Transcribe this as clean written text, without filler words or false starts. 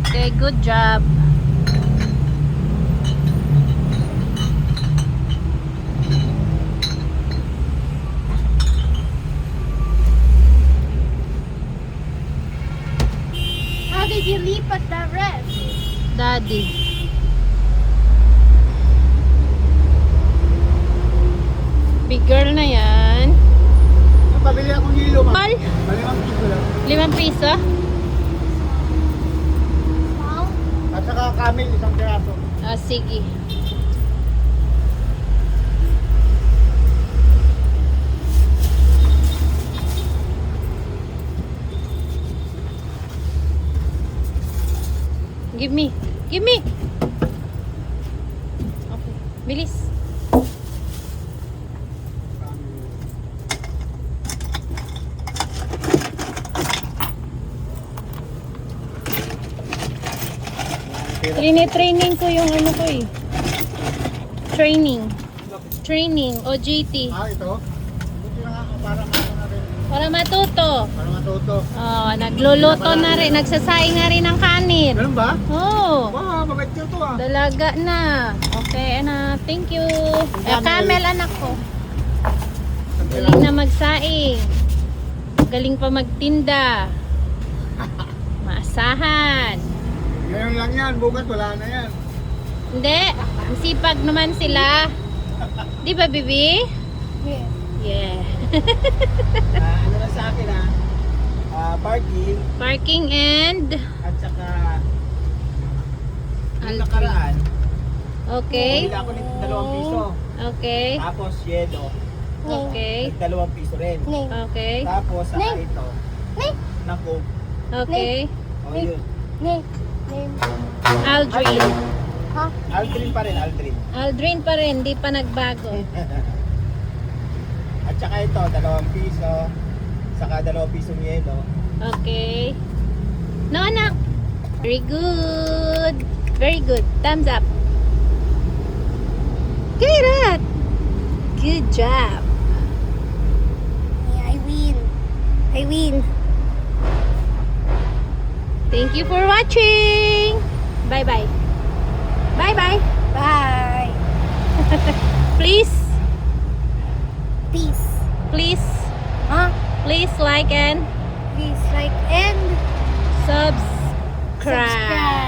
Okay, good job. How did you leap at the rest? Daddy. Big girl na yan. Pabili akong hilo, ma. Mal, Malimang piso lang. 5 piso. Small? At saka camel, isang piraso. Ah, sige. Give me. Give me. Okay. Bilis. Training ko yung ano ko eh. Training. OJT. Ah, ito? Buti na nga, para maano na rin. Para matuto. Para matuto. Oh, nagluluto na rin. Nagsasaing na rin ng kanin. Ganun ba? Oh. Wow, mabait yun to ah. Dalaga na. Okay, anak. Thank you. Camel, anak ko. Galing na magsaing. Galing pa magtinda. Maasahan. Ngayon lang yan, bukas wala na yan. Hindi. Sipag naman sila. Di ba, Bibi? Yeah. Yeah. Ano na sa akin parking Parking and... at saka yung Aldi. nakaraan. Okay. Bumili ako ng 2 piso. Okay. Tapos yelo, Okay. 2 piso rin. Name. Okay. Tapos saka Name. ito, Name. naku. Okay. O yun. Name. Name. Aldrin. Huh? Aldrin pa rin, Aldrin. Aldrin pa rin. Di pa nagbago. At saka ito, 2 piso. Saka 2 pisong yelo. Okay. No, anak. Very good. Very good. Thumbs up. Good. Good job. Yeah, I win. I win. Thank you for watching. Bye-bye. Bye-bye. Bye. Please, Peace. please, Huh? please like and Please like and subscribe. subscribe.